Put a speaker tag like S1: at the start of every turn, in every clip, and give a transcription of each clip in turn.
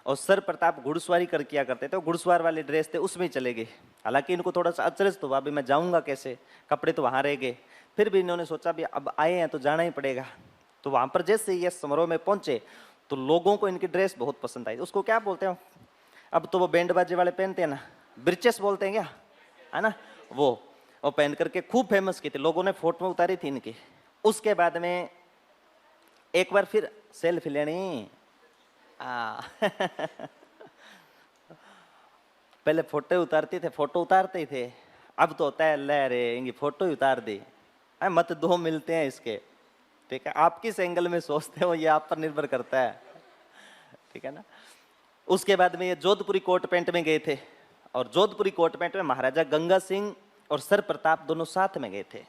S1: और सर प्रताप घुड़सवारी कर किया करते थे, घुड़सवार वाले ड्रेस थे उसमें ही चले गए। हालांकि इनको थोड़ा सा अचरज तो हुआ, अभी मैं जाऊंगा कैसे, कपड़े तो वहां रह गए। फिर भी इन्होंने सोचा भी अब आए हैं तो जाना ही पड़ेगा। तो वहां पर जैसे ये समारोह में पहुंचे तो लोगों को इनकी ड्रेस बहुत पसंद आई। उसको क्या बोलते हैं, अब तो वो बैंड बाजे वाले पहनते हैं ना, ब्रिचेस बोलते हैं क्या, है ना, वो पहन करके खूब फेमस की थी, लोगों ने फोटो उतारी थी इनकी। उसके बाद में एक बार फिर सेल्फी लेनी पहले फोटो उतारते थे, फोटो उतारते ही थे, अब तो होता है ले रे इनकी फोटो ही उतार दी, मत दो मिलते हैं इसके। ठीक है, आप किस एंगल में सोचते हो ये आप पर निर्भर करता है, ठीक है ना। उसके बाद में ये जोधपुरी कोट पैंट में गए थे, और जोधपुरी कोट पैंट में महाराजा गंगा सिंह और सर प्रताप दोनों साथ में गए थे।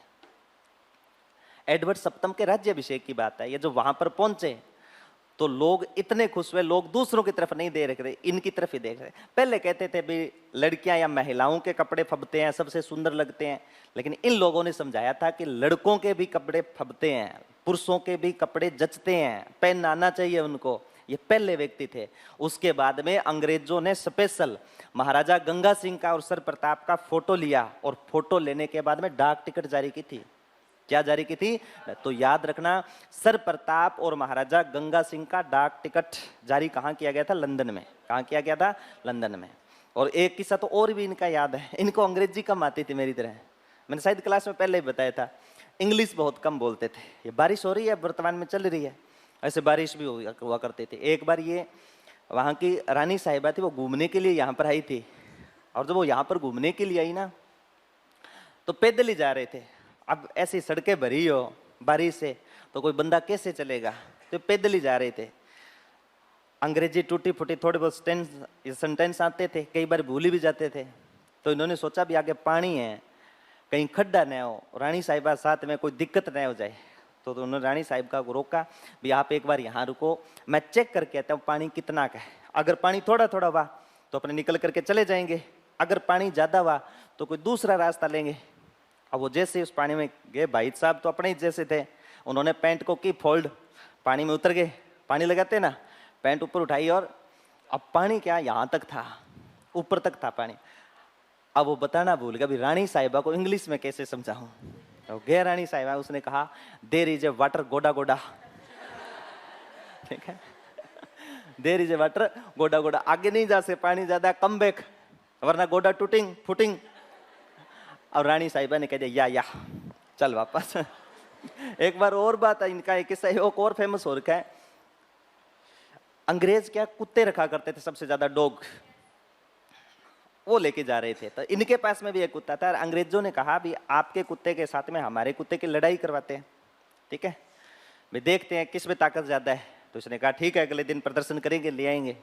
S1: एडवर्ड सप्तम के राज्याभिषेक की बात है। ये जो वहां पर पहुंचे तो लोग इतने खुश हुए, लोग दूसरों की तरफ नहीं देख रहे, इनकी तरफ ही देख रहे। पहले कहते थे भी लड़कियां या महिलाओं के कपड़े फबते हैं, सबसे सुंदर लगते हैं, लेकिन इन लोगों ने समझाया था कि लड़कों के भी कपड़े फबते हैं, पुरुषों के भी कपड़े जचते हैं, पहनाना चाहिए उनको। ये पहले व्यक्ति थे। उसके बाद में अंग्रेजों ने स्पेशल महाराजा गंगा सिंह का और सर प्रताप का फोटो लिया, और फोटो लेने के बाद में डाक टिकट जारी की थी। क्या जारी की थी, तो याद रखना, सर प्रताप और महाराजा गंगा सिंह का डाक टिकट जारी कहाँ किया गया था, लंदन में। कहाँ किया गया था, लंदन में। और एक किस्सा तो और भी इनका याद है, इनको अंग्रेजी कम आती थी मेरी तरह, मैंने शायद क्लास में पहले ही बताया था, इंग्लिश बहुत कम बोलते थे। ये बारिश हो रही है, वर्तमान में चल रही है, ऐसे बारिश भी हुआ करते थे। एक बार ये वहाँ की रानी साहिबा थी, वो घूमने के लिए यहाँ पर आई थी, और जब वो यहाँ पर घूमने के लिए आई ना, तो पैदल ही जा रहे थे। अब ऐसी सड़कें भरी हो बारिश से तो कोई बंदा कैसे चलेगा, तो पैदल ही जा रहे थे। अंग्रेजी टूटी फूटी थोड़े बहुत सेंटेंस आते थे, कई बार भूल भी जाते थे। तो इन्होंने सोचा भी आगे पानी है, कहीं खड्डा न हो, रानी साहिबा साथ में कोई दिक्कत न हो जाए। तो उन्होंने रानी साहिबा को रोका, भी आप एक बार यहाँ रुको, मैं चेक करके आता हूँ पानी कितना का है। अगर पानी थोड़ा थोड़ा हुआ तो अपने निकल करके चले जाएंगे, अगर पानी ज़्यादा हुआ तो कोई दूसरा रास्ता लेंगे। अब वो जैसे उस पानी में गए, भाई साहब तो अपने ही जैसे थे, उन्होंने पैंट को की फोल्ड, पानी में उतर गए, पानी लगाते ना, पैंट ऊपर उठाई, और अब पानी क्या यहाँ तक था, ऊपर तक था पानी। अब वो बताना भूल गया, अभी रानी साहिबा को इंग्लिश में कैसे समझाऊं। तो गए रानी साहिबा, उसने कहा देयर इज ए वाटर गोडा गोडा, ठीक है, देयर इज ए वाटर गोडा गोडा, आगे नहीं जा से पानी ज्यादा, कम बैक, वरना गोडा टूटिंग फुटिंग। और रानी साहिबा ने कह दिया या चल वापस। एक बार और बात है इनका, एक किस्सा और फेमस हो रखा है। अंग्रेज क्या कुत्ते रखा करते थे, सबसे ज्यादा डॉग, वो लेके जा रहे थे। तो इनके पास में भी एक कुत्ता था, अंग्रेजों ने कहा भी आपके कुत्ते के साथ में हमारे कुत्ते की लड़ाई करवाते हैं, ठीक है, भी देखते हैं किस में ताकत ज्यादा है। तो इसने कहा ठीक है, अगले दिन प्रदर्शन करेंगे, ले आएंगे।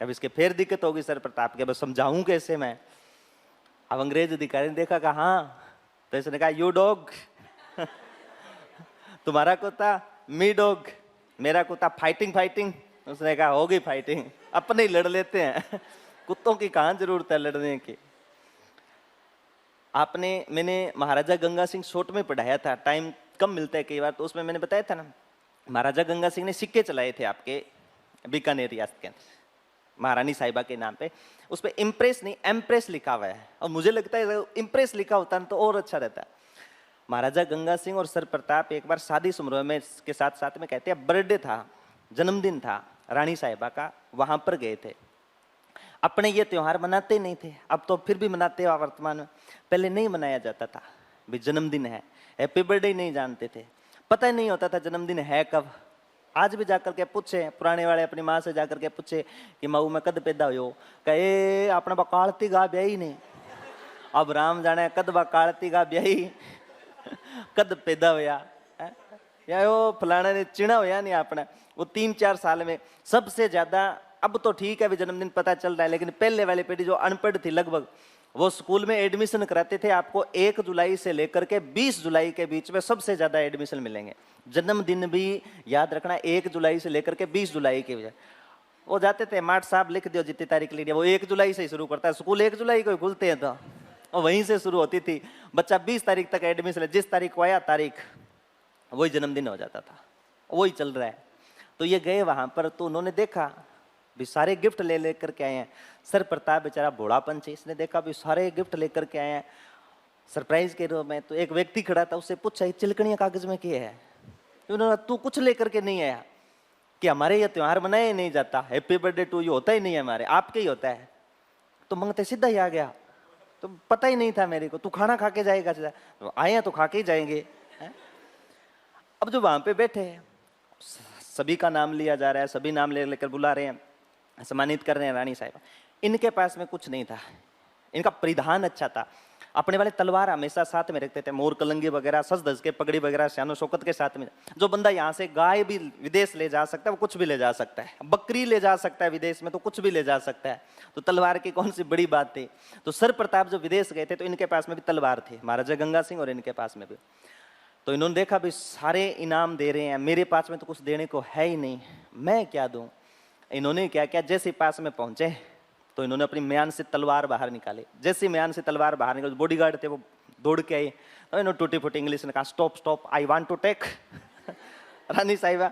S1: अब इसके फिर दिक्कत होगी सर प्रताप के, बस समझाऊं कैसे मैं। अब अंग्रेज अधिकारी ने देखा, कहा हाँ, तो इसने कहा यू डॉग, तुम्हारा कुत्ता, मी डॉग, मेरा कुत्ता, फाइटिंग फाइटिंग। उसने कहा होगी फाइटिंग, अपने ही लड़ लेते हैं, कुत्तों की कहाँ जरूरत है लड़ने की। मैंने महाराजा गंगा सिंह शॉर्ट में पढ़ाया था, टाइम कम मिलता है कई बार, तो उसमें मैंने बताया था ना, महाराजा गंगा सिंह ने सिक्के चलाए थे आपके बीकानेर रियासत के अंदर महारानी साहिबा के नाम पे। उस पर इम्प्रेस नहीं एम्प्रेस लिखा हुआ है, और मुझे लगता है इम्प्रेस लिखा होता तो और अच्छा रहता। महाराजा गंगा सिंह और सर प्रताप एक बार शादी समारोह में के साथ साथ में, कहते हैं बर्थडे था, जन्मदिन था रानी साहिबा का, वहां पर गए थे। अपने ये त्योहार मनाते नहीं थे, अब तो फिर भी मनाते हो वर्तमान में, पहले नहीं मनाया जाता था। भी जन्मदिन है, हैप्पी बर्थडे नहीं जानते थे, पता ही नहीं होता था जन्मदिन है कब। आज भी जाकर के पूछे, पुराने वाले अपनी माँ से जाकर के पूछे कि माऊ मैं कद पैदा हो, कहे अपना बकालती गा ब्याही नहीं। अब राम जाने कद बकालती गा ब्याही, कद पैदा होया, या वो फलाना ने चिड़ा होया नहीं अपना। वो 3-4 साल में सबसे ज्यादा, अब तो ठीक है भी जन्मदिन पता चल रहा है, लेकिन पहले वाली पीढ़ी जो अनपढ़ थी लगभग, वो स्कूल में एडमिशन कराते थे, आपको 1 जुलाई से लेकर के 20 जुलाई के बीच में सबसे ज्यादा एडमिशन मिलेंगे। जन्मदिन भी याद रखना 1 जुलाई से लेकर के 20 जुलाई के बीच। वो जाते थे, माट साहब लिख दियो जितनी तारीख लिख दिया, वो 1 जुलाई से ही शुरू करता है, स्कूल 1 जुलाई को ही खुलते हैं, तो और वहीं से शुरू होती थी। बच्चा 20 तारीख तक एडमिशन, जिस तारीख को आया तारीख वही जन्मदिन हो जाता था, वही चल रहा है। तो ये गए वहां पर, तो उन्होंने देखा भी सारे गिफ्ट ले लेकर के आए हैं। सर प्रताप बेचारा भोलापन से इसने देखा भी सारे गिफ्ट लेकर के आए हैं सरप्राइज के रूप में। तो एक व्यक्ति खड़ा था, उससे पूछा ये चिलकनियाँ कागज में क्या है? उन्होंने तू कुछ लेकर के नहीं आया कि हमारे ये त्योहार मनाया ही नहीं जाता, हैप्पी बर्थडे टू यू होता ही नहीं है हमारे, आपके ही होता है। तो मंगते सीधा ही आ गया, तो पता ही नहीं था मेरे को, तू खाना खा के जाएगा? तो आए हैं तो खा के ही जाएंगे। अब जो वहां पे बैठे हैं सभी का नाम लिया जा रहा है, सभी नाम ले लेकर बुला रहे हैं, सम्मानित कर रहे हैं रानी साहिबा। इनके पास में कुछ नहीं था, इनका परिधान अच्छा था। अपने वाले तलवार हमेशा साथ में रखते थे, मोर कलंगी वगैरह, सज धज के पगड़ी वगैरह, शानो शौकत के साथ में। जो बंदा यहाँ से गाय भी विदेश ले जा सकता है वो कुछ भी ले जा सकता है, बकरी ले जा सकता है विदेश में तो कुछ भी ले जा सकता है, तो तलवार की कौन सी बड़ी बात थी। तो सर प्रताप जो विदेश गए थे तो इनके पास में भी तलवार थी, महाराजा गंगा सिंह और इनके पास में भी। तो इन्होंने देखा भी सारे इनाम दे रहे हैं, मेरे पास में तो कुछ देने को है ही नहीं, मैं क्या दूं। इन्होंने क्या किया, जैसे पास में पहुंचे तो इन्होंने अपनी म्यान से तलवार बाहर निकाली। जैसे म्यान से तलवार बाहर निकाली, बॉडीगार्ड थे वो दौड़ के आए, तो इन्होंने टूटी फूटी इंग्लिश में कहा stop stop I want to take रानी साहिबा।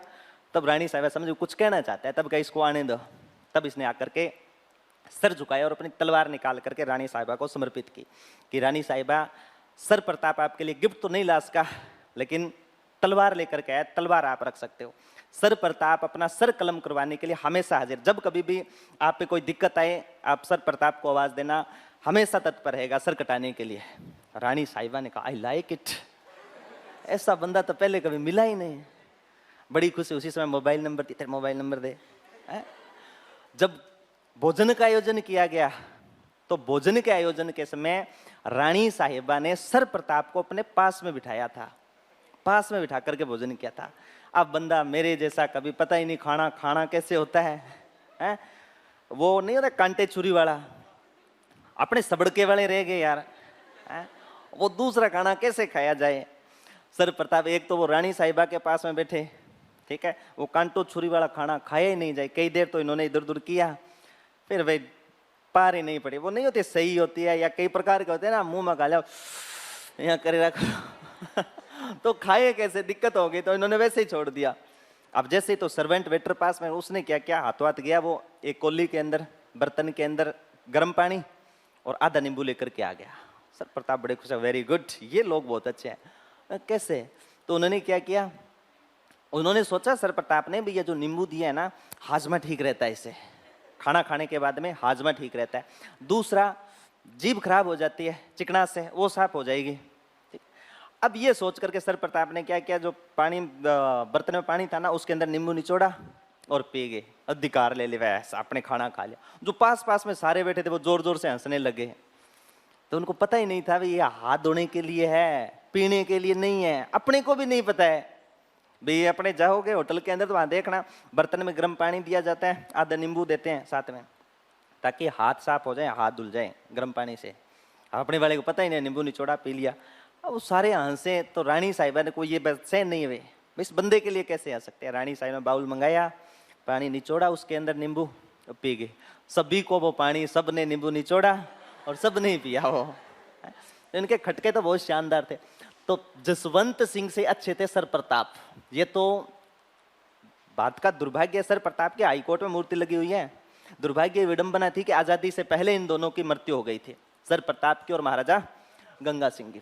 S1: तब रानी साहिबा समझो कुछ कहना चाहता है, तब कहा इसको आने दो। तब इसने आकर के सर झुकाया और अपनी तलवार निकाल करके रानी साहिबा को समर्पित की कि रानी साहिबा, सर प्रताप आपके लिए गिफ्ट तो नहीं ला सका, लेकिन तलवार लेकर के आया, तलवार आप रख सकते हो। सर प्रताप अपना सर कलम करवाने के लिए हमेशा हाजिर, जब कभी भी आप पे कोई दिक्कत आए आप सर प्रताप को आवाज देना, हमेशा तत्पर रहेगा सर कटाने के लिए। रानी साहिबा ने कहा आई लाइक इट, ऐसा बंदा तो पहले कभी मिला ही नहीं। बड़ी खुशी, उसी समय मोबाइल नंबर दी, तेरे मोबाइल नंबर दे। जब भोजन का आयोजन किया गया तो भोजन के आयोजन के समय रानी साहिबा ने सर प्रताप को अपने पास में बिठाया था, पास में बिठा करके भोजन किया था। अब बंदा मेरे जैसा कभी पता ही नहीं खाना खाना कैसे होता है? वो नहीं होता कांटे छुरी वाला, अपने सबड़के वाले रह गए यार है? वो दूसरा खाना कैसे खाया जाए। सर प्रताप एक तो वो रानी साहिबा के पास में बैठे, ठीक है, वो कांटो छुरी वाला खाना खाया ही नहीं जाए। कई देर तो इन्होंने इधर उधर किया, फिर भाई पार ही नहीं पड़ी। वो नहीं होती सही होती है या कई प्रकार के होते हैं ना, मुंह में खा लो यहाँ करे रखो तो खाए कैसे, दिक्कत हो गई, तो इन्होंने वैसे ही छोड़ दिया। अब जैसे ही तो सर्वेंट वेटर पास में, उसने क्या किया, हाथों हाथ गया, वो एक कोली के अंदर बर्तन के अंदर गर्म पानी और आधा नींबू लेकर के आ गया। सर प्रताप बड़े खुश है, वेरी गुड, ये लोग बहुत अच्छे हैं। कैसे? तो उन्होंने क्या किया, उन्होंने सोचा सर प्रताप ने भी ये जो नींबू दिया है ना, हाजमा ठीक रहता है, इससे खाना खाने के बाद में हाजमा ठीक रहता है। दूसरा, जीभ खराब हो जाती है चिकना से, वो साफ हो जाएगी। अब ये सोच करके सर प्रताप ने क्या किया, जो पानी बर्तन में पानी था ना, उसके अंदर नींबू निचोड़ा और पी गए, अधिकार ले लिया, ऐसा आपने खाना खा लिया। जो पास पास में सारे बैठे थे वो जोर जोर से हंसने लगे। तो उनको पता ही नहीं था भी ये हाथ धोने के लिए है, पीने के लिए नहीं है। अपने को भी नहीं पता है भाई, अपने जाओगे होटल के अंदर तो वहां देखना बर्तन में गर्म पानी दिया जाता है, आधा नींबू देते हैं साथ में, ताकि हाथ साफ हो जाए, हाथ धुल जाए गर्म पानी से। अपने वाले को पता ही नहीं, नींबू निचोड़ा पी लिया। अब वो सारे हंसे, तो रानी साहिबा ने कोई ये बात सहन नहीं हुई, इस बंदे के लिए कैसे आ सकते हैं। रानी साहिबा ने बाउल मंगाया, पानी निचोड़ा, उसके अंदर नींबू पी गए। सभी को वो पानी, सब ने नींबू निचोड़ा और सब नहीं पिया वो। इनके खटके तो बहुत शानदार थे। तो जसवंत सिंह से अच्छे थे सर प्रताप। ये तो बात का दुर्भाग्य है, सर प्रताप के हाईकोर्ट में मूर्ति लगी हुई है। दुर्भाग्य विडंबना थी कि आजादी से पहले इन दोनों की मृत्यु हो गई थी, सर प्रताप की और महाराजा गंगा सिंह की।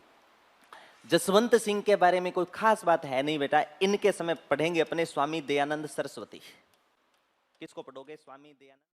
S1: जसवंत सिंह के बारे में कोई खास बात है नहीं बेटा, इनके समय पढ़ेंगे अपने स्वामी दयानंद सरस्वती। किसको पढ़ोगे? स्वामी दयानंद।